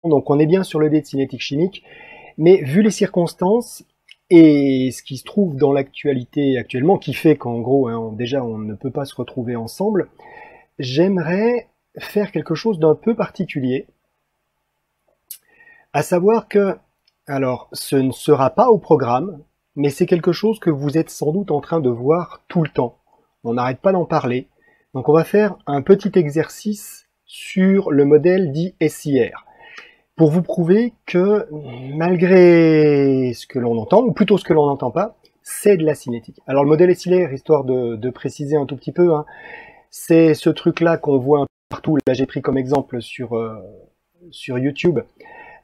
donc on est bien sur le dé de cinétique chimique, mais vu les circonstances et ce qui se trouve dans l'actualité actuellement, qui fait qu'en gros, hein, déjà on ne peut pas se retrouver ensemble, j'aimerais faire quelque chose d'un peu particulier, à savoir que, alors ce ne sera pas au programme, mais c'est quelque chose que vous êtes sans doute en train de voir tout le temps. On n'arrête pas d'en parler. Donc on va faire un petit exercice sur le modèle dit SIR, pour vous prouver que malgré ce que l'on entend, ou plutôt ce que l'on n'entend pas, c'est de la cinétique. Alors le modèle SIR, histoire de préciser un tout petit peu, hein, c'est ce truc-là qu'on voit un peu partout. Là j'ai pris comme exemple sur YouTube.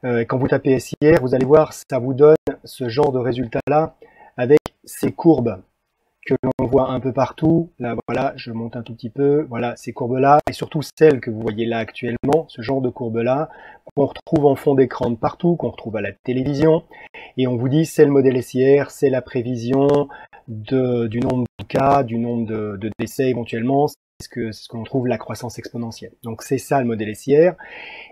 Quand vous tapez SIR, vous allez voir, ça vous donne ce genre de résultat-là, avec ces courbes que l'on voit un peu partout. Là, voilà, je monte un tout petit peu. Voilà, ces courbes-là, et surtout celles que vous voyez là actuellement, ce genre de courbes-là, qu'on retrouve en fond d'écran de partout, qu'on retrouve à la télévision. Et on vous dit, c'est le modèle SIR, c'est la prévision du nombre de cas, du nombre de décès éventuellement. C'est ce qu'on trouve la croissance exponentielle. Donc c'est ça le modèle SIR.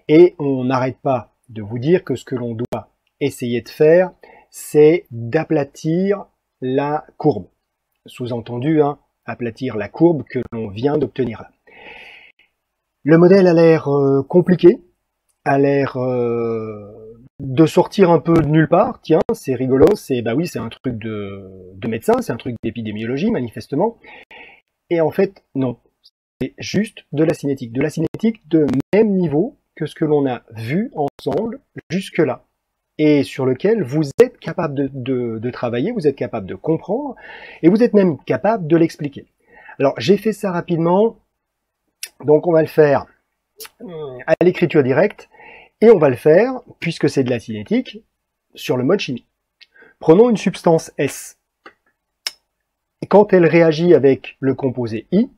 Et on n'arrête pas de vous dire que ce que l'on doit essayer de faire, c'est d'aplatir la courbe. Sous-entendu, hein, aplatir la courbe que l'on vient d'obtenir là. Le modèle a l'air compliqué, a l'air de sortir un peu de nulle part. Tiens, c'est rigolo, bah oui, c'est un truc de médecin, c'est un truc d'épidémiologie manifestement. Et en fait, non, c'est juste de la cinétique de même niveau que ce que l'on a vu ensemble jusque-là, et sur lequel vous êtes capable de travailler, vous êtes capable de comprendre, et vous êtes même capable de l'expliquer. Alors, j'ai fait ça rapidement, donc on va le faire à l'écriture directe, et on va le faire, puisque c'est de la cinétique, sur le mode chimie. Prenons une substance S. Quand elle réagit avec le composé I,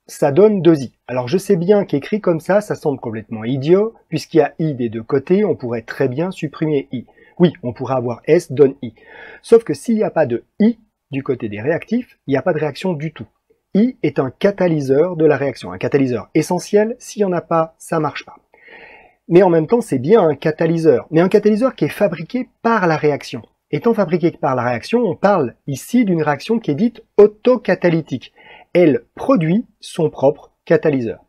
ça donne 2I. Alors je sais bien qu'écrit comme ça semble complètement idiot, puisqu'il y a I des deux côtés, on pourrait très bien supprimer I. Oui, on pourrait avoir S donne I. Sauf que s'il n'y a pas de I du côté des réactifs, il n'y a pas de réaction du tout. I est un catalyseur de la réaction, un catalyseur essentiel, s'il n'y en a pas, ça ne marche pas. Mais en même temps, c'est bien un catalyseur, mais un catalyseur qui est fabriqué par la réaction. Étant fabriqué par la réaction, on parle ici d'une réaction qui est dite autocatalytique. Elle produit son propre catalyseur.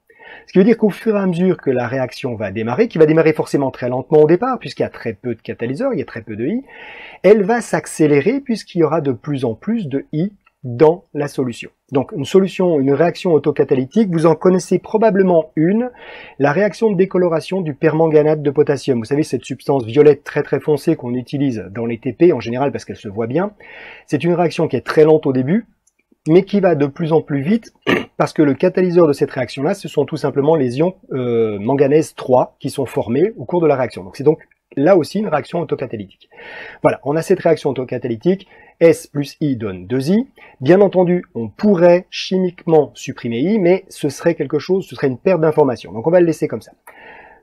Ce qui veut dire qu'au fur et à mesure que la réaction va démarrer, qui va démarrer forcément très lentement au départ, puisqu'il y a très peu de catalyseurs, il y a très peu de I, elle va s'accélérer puisqu'il y aura de plus en plus de I dans la solution. Donc une réaction autocatalytique, vous en connaissez probablement une, la réaction de décoloration du permanganate de potassium. Vous savez, cette substance violette très très foncée qu'on utilise dans les TP en général parce qu'elle se voit bien. C'est une réaction qui est très lente au début, mais qui va de plus en plus vite, parce que le catalyseur de cette réaction-là, ce sont tout simplement les ions manganèse 3 qui sont formés au cours de la réaction. Donc c'est donc là aussi une réaction autocatalytique. Voilà, on a cette réaction autocatalytique, S plus I donne 2I. Bien entendu, on pourrait chimiquement supprimer I, mais ce serait une perte d'information. Donc on va le laisser comme ça.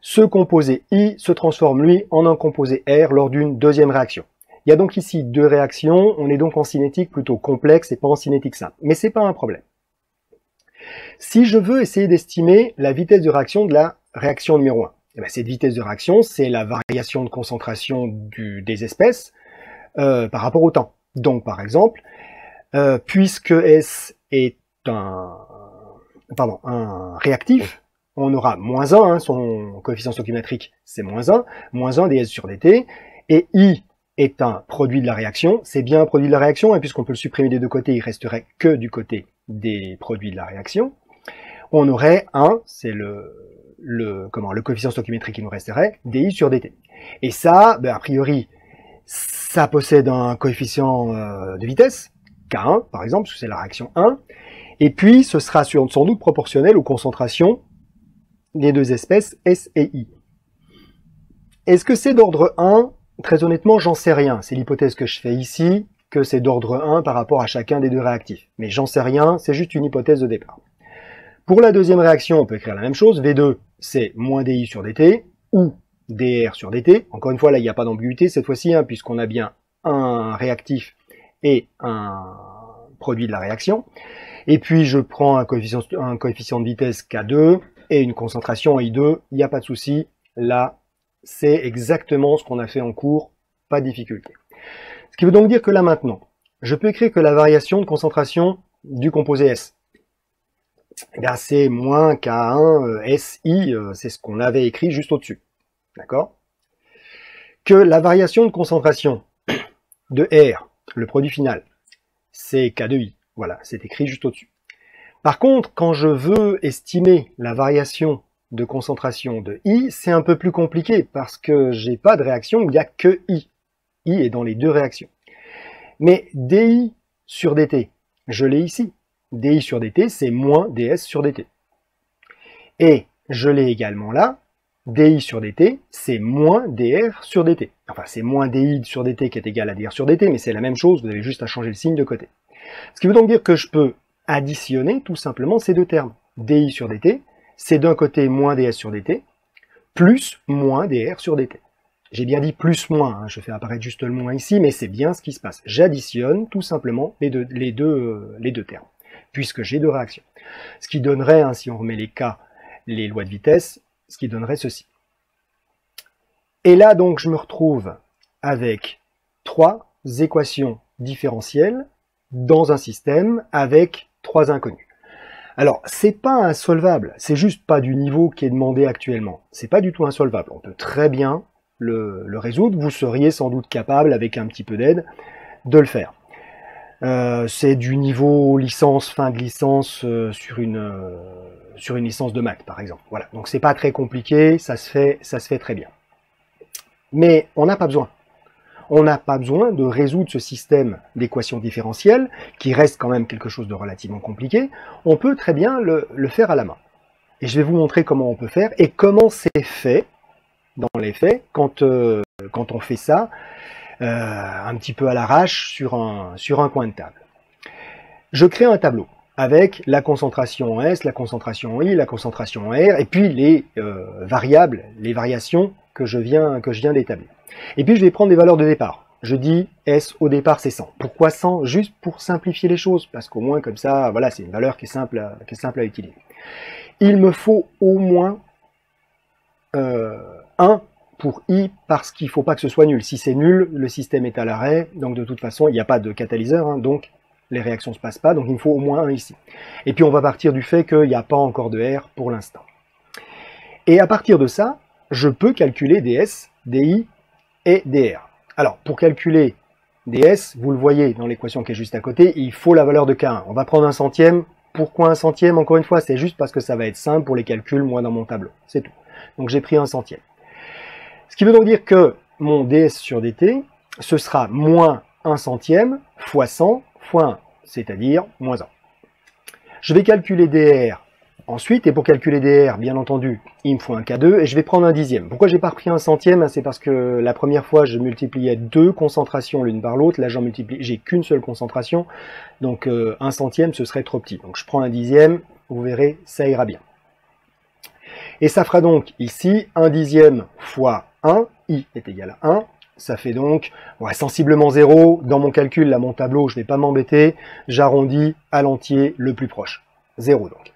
Ce composé I se transforme, lui, en un composé R lors d'une deuxième réaction. Il y a donc ici deux réactions, on est donc en cinétique plutôt complexe et pas en cinétique simple. Mais c'est pas un problème. Si je veux essayer d'estimer la vitesse de réaction de la réaction numéro 1, eh bien, cette vitesse de réaction, c'est la variation de concentration des espèces par rapport au temps. Donc par exemple, puisque S est un réactif, on aura moins 1, hein, son coefficient stoichiométrique c'est moins 1 ds sur dt, et I est un produit de la réaction, c'est bien un produit de la réaction, et puisqu'on peut le supprimer des deux côtés, il resterait que du côté des produits de la réaction. On aurait 1, c'est le coefficient stoichiométrique qui nous resterait, di sur dt. Et ça, ben, a priori, ça possède un coefficient de vitesse, K1 par exemple, parce que c'est la réaction 1, et puis ce sera sans doute proportionnel aux concentrations des deux espèces S et I. Est-ce que c'est d'ordre 1? Très honnêtement, j'en sais rien. C'est l'hypothèse que je fais ici, que c'est d'ordre 1 par rapport à chacun des deux réactifs. Mais j'en sais rien, c'est juste une hypothèse de départ. Pour la deuxième réaction, on peut écrire la même chose. V2, c'est moins DI sur DT, ou DR sur DT. Encore une fois, là, il n'y a pas d'ambiguïté cette fois-ci, hein, puisqu'on a bien un réactif et un produit de la réaction. Et puis, je prends un coefficient de vitesse K2 et une concentration I2. Il n'y a pas de souci. Là, C'est exactement ce qu'on a fait en cours, pas de difficulté. Ce qui veut donc dire que là maintenant, je peux écrire que la variation de concentration du composé S, eh bien, c'est moins K1 SI, c'est ce qu'on avait écrit juste au-dessus. D'accord? Que la variation de concentration de R, le produit final, c'est K2I. Voilà, c'est écrit juste au-dessus. Par contre, quand je veux estimer la variation de concentration de I, c'est un peu plus compliqué parce que j'ai pas de réaction où il n'y a que I. I est dans les deux réactions. Mais DI sur DT, je l'ai ici. DI sur DT, c'est moins DS sur DT. Et je l'ai également là. DI sur DT, c'est moins DR sur DT. Enfin, c'est moins DI sur DT qui est égal à DR sur DT, mais c'est la même chose, vous avez juste à changer le signe de côté. Ce qui veut donc dire que je peux additionner tout simplement ces deux termes. DI sur DT, c'est d'un côté moins DS sur DT, plus moins DR sur DT. J'ai bien dit plus moins, hein, je fais apparaître juste le moins ici, mais c'est bien ce qui se passe. J'additionne tout simplement les deux termes, puisque j'ai deux réactions. Ce qui donnerait, hein, si on remet les cas, les lois de vitesse, ce qui donnerait ceci. Et là, donc, je me retrouve avec trois équations différentielles dans un système avec trois inconnus. Alors, c'est pas insolvable, c'est juste pas du niveau qui est demandé actuellement. C'est pas du tout insolvable, on peut très bien le résoudre, vous seriez sans doute capable, avec un petit peu d'aide, de le faire. C'est du niveau licence, fin de licence sur une licence de maths, par exemple. Voilà, donc c'est pas très compliqué, ça se fait très bien. Mais on n'a pas besoin. On n'a pas besoin de résoudre ce système d'équations différentielles, qui reste quand même quelque chose de relativement compliqué. On peut très bien le faire à la main. Et je vais vous montrer comment on peut faire et comment c'est fait, dans les faits, quand on fait ça un petit peu à l'arrache sur un coin de table. Je crée un tableau avec la concentration en S, la concentration en I, la concentration en R, et puis les variables, les variations que je viens d'établir. Et puis je vais prendre des valeurs de départ. Je dis S au départ c'est 100. Pourquoi 100? Juste pour simplifier les choses, parce qu'au moins comme ça, voilà, c'est une valeur qui est simple à utiliser. Il me faut au moins 1 pour I, parce qu'il ne faut pas que ce soit nul. Si c'est nul, le système est à l'arrêt, donc de toute façon, il n'y a pas de catalyseur, hein, donc les réactions ne se passent pas, donc il me faut au moins 1 ici. Et puis on va partir du fait qu'il n'y a pas encore de R pour l'instant. Et à partir de ça, je peux calculer DS, DI et DR. Alors, pour calculer DS, vous le voyez dans l'équation qui est juste à côté, il faut la valeur de K1. On va prendre un centième. Pourquoi un centième? Encore une fois, c'est juste parce que ça va être simple pour les calculs, moi, dans mon tableau. C'est tout. Donc j'ai pris un centième. Ce qui veut donc dire que mon DS sur DT, ce sera moins 1 centième fois 100 fois 1, c'est-à-dire moins 1. Je vais calculer DR ensuite, et pour calculer DR, bien entendu, il me faut un K2, et je vais prendre un dixième. Pourquoi j'ai pas pris un centième? C'est parce que la première fois, je multipliais deux concentrations l'une par l'autre, là j'ai qu'une seule concentration, donc un centième, ce serait trop petit. Donc je prends un dixième, vous verrez, ça ira bien. Et ça fera donc ici 1 dixième fois 1, I est égal à 1, ça fait donc sensiblement 0. Dans mon calcul, là, mon tableau, je ne vais pas m'embêter, j'arrondis à l'entier le plus proche, 0 donc.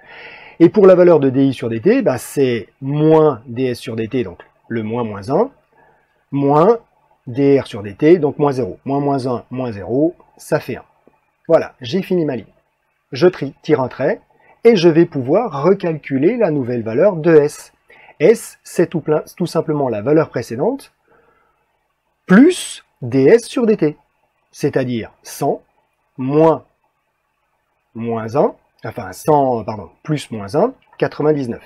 Et pour la valeur de DI sur DT, bah, c'est moins DS sur DT, donc le moins 1, moins DR sur DT, donc moins 0. Moins 1, moins 0, ça fait 1. Voilà, j'ai fini ma ligne. Je tire un trait, et je vais pouvoir recalculer la nouvelle valeur de S. S, c'est tout simplement la valeur précédente, plus DS sur DT, c'est-à-dire 100 moins 1, enfin 100, pardon, plus moins 1, 99.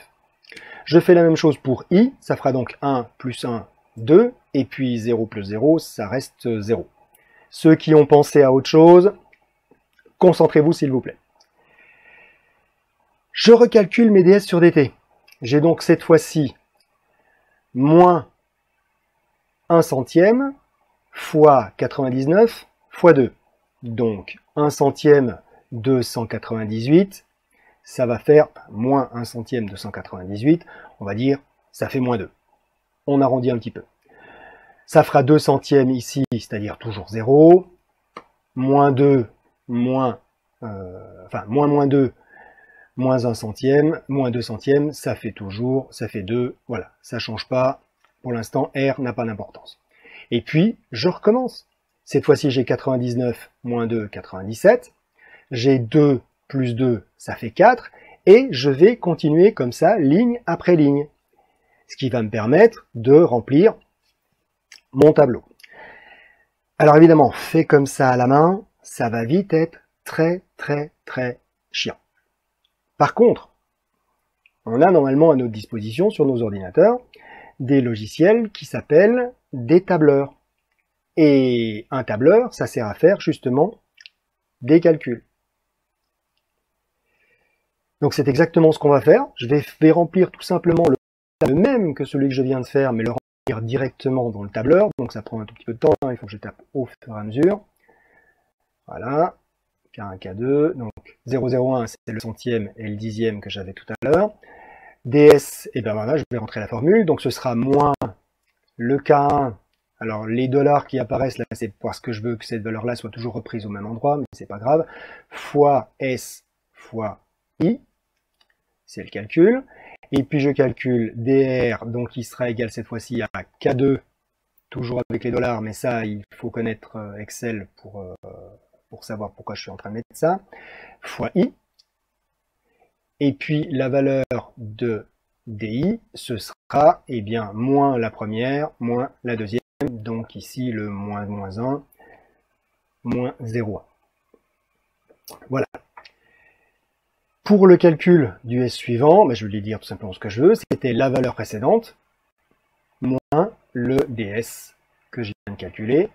Je fais la même chose pour I, ça fera donc 1 plus 1, 2, et puis 0 plus 0, ça reste 0. Ceux qui ont pensé à autre chose, concentrez-vous s'il vous plaît. Je recalcule mes DS sur DT. J'ai donc cette fois-ci moins 1 centième fois 99 fois 2. Donc 1 centième de 198, ça va faire moins 1 centième de 198, on va dire ça fait moins 2. On arrondit un petit peu. Ça fera 2 centièmes ici, c'est-à-dire toujours 0. Moins 2, moins 2, moins 1 centième, moins 2 centièmes, ça fait 2, voilà, ça change pas, Pour l'instant, R n'a pas d'importance. Et puis, je recommence. Cette fois-ci, j'ai 99 moins 2, 97. J'ai 2 plus 2, ça fait 4. Et je vais continuer comme ça, ligne après ligne. Ce qui va me permettre de remplir mon tableau. Alors évidemment, fait comme ça à la main, ça va vite être très chiant. Par contre, on a normalement à notre disposition sur nos ordinateurs des logiciels qui s'appellent des tableurs. Et un tableur, ça sert à faire justement des calculs. Donc c'est exactement ce qu'on va faire. Je vais remplir tout simplement le même que celui que je viens de faire, mais le remplir directement dans le tableur. Donc ça prend un tout petit peu de temps, hein. Il faut que je tape au fur et à mesure. Voilà, K1, K2, donc 001 c'est le centième et le dixième que j'avais tout à l'heure. DS, et bien voilà, je vais rentrer la formule, donc ce sera moins le K1. Alors les dollars qui apparaissent là, c'est parce que je veux que cette valeur-là soit toujours reprise au même endroit, mais c'est pas grave, fois S fois I, c'est le calcul. Et puis je calcule DR, donc il sera égal cette fois-ci à K2, toujours avec les dollars, mais ça, il faut connaître Excel pour savoir pourquoi je suis en train de mettre ça, fois I. Et puis la valeur de DI, ce sera eh bien, moins la première, moins la deuxième. Donc ici le moins 1, moins 0,1. Voilà. Pour le calcul du S suivant, je vais lui dire tout simplement ce que je veux, c'était la valeur précédente, moins le DS que j'ai viens de calculer.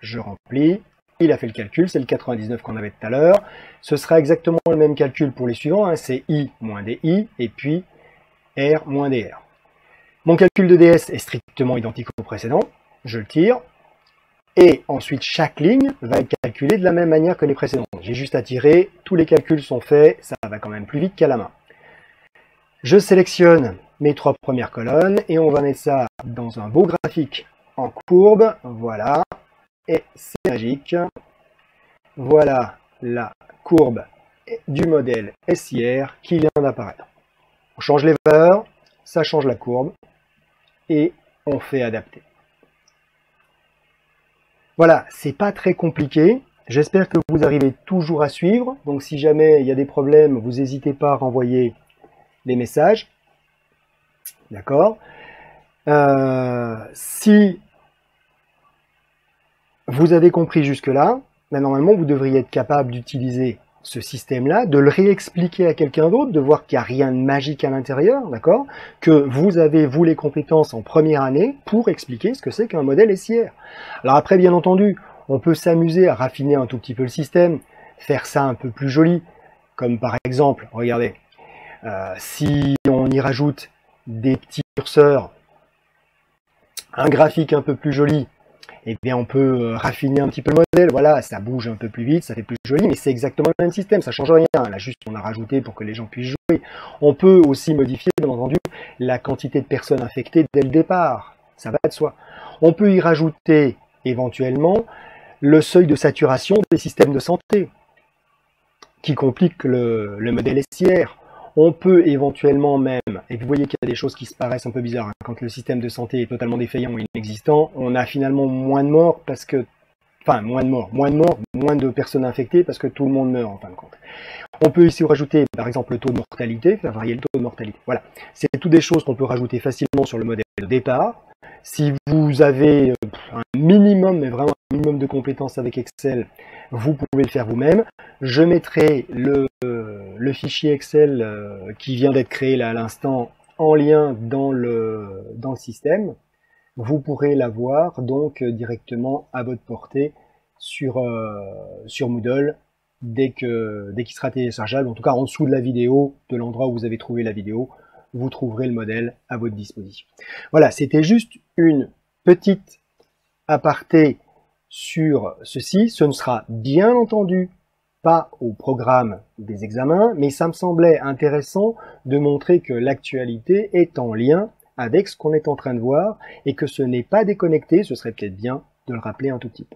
Je remplis. Il a fait le calcul, c'est le 99 qu'on avait tout à l'heure. Ce sera exactement le même calcul pour les suivants, hein, c'est I moins DI, et puis R moins DR. Mon calcul de DS est strictement identique au précédent, je le tire, et ensuite chaque ligne va être calculée de la même manière que les précédentes. J'ai juste à tirer, tous les calculs sont faits, ça va quand même plus vite qu'à la main. Je sélectionne mes 3 premières colonnes, et on va mettre ça dans un beau graphique en courbe, voilà. Et c'est magique. Voilà la courbe du modèle SIR qui vient d'apparaître. On change les valeurs, ça change la courbe et on fait adapter. Voilà, c'est pas très compliqué. J'espère que vous arrivez toujours à suivre. Donc si jamais il y a des problèmes, vous n'hésitez pas à renvoyer des messages. D'accord. Si vous avez compris jusque-là, normalement vous devriez être capable d'utiliser ce système-là, de le réexpliquer à quelqu'un d'autre, de voir qu'il n'y a rien de magique à l'intérieur, d'accord? Que vous avez, vous, les compétences en première année pour expliquer ce que c'est qu'un modèle SIR. Alors après, bien entendu, on peut s'amuser à raffiner un tout petit peu le système, faire ça un peu plus joli, comme par exemple, regardez, si on y rajoute des petits curseurs, un graphique un peu plus joli, eh bien on peut raffiner un petit peu le modèle, voilà, ça bouge un peu plus vite, ça fait plus joli, mais c'est exactement le même système, ça change rien, là juste on a rajouté pour que les gens puissent jouer. On peut aussi modifier, bien entendu, la quantité de personnes infectées dès le départ, ça va de soi. On peut y rajouter éventuellement le seuil de saturation des systèmes de santé, qui complique le modèle SIR. On peut éventuellement même, et vous voyez qu'il y a des choses qui se paraissent un peu bizarres, hein, quand le système de santé est totalement défaillant ou inexistant, on a finalement moins de morts parce que, enfin moins de personnes infectées parce que tout le monde meurt en fin de compte. On peut ici rajouter par exemple le taux de mortalité, faire varier le taux de mortalité. Voilà, c'est toutes des choses qu'on peut rajouter facilement sur le modèle de départ. Si vous avez un minimum, mais vraiment un minimum de compétences avec Excel, vous pouvez le faire vous-même. Je mettrai le fichier Excel qui vient d'être créé là à l'instant en lien dans le système. Vous pourrez l'avoir donc directement à votre portée sur Moodle dès qu'il sera téléchargeable. En tout cas en dessous de la vidéo, de l'endroit où vous avez trouvé la vidéo, vous trouverez le modèle à votre disposition. Voilà, c'était juste une petite aparté sur ceci. Ce ne sera bien entendu pas au programme des examens, mais ça me semblait intéressant de montrer que l'actualité est en lien avec ce qu'on est en train de voir et que ce n'est pas déconnecté, ce serait peut-être bien de le rappeler un tout petit peu.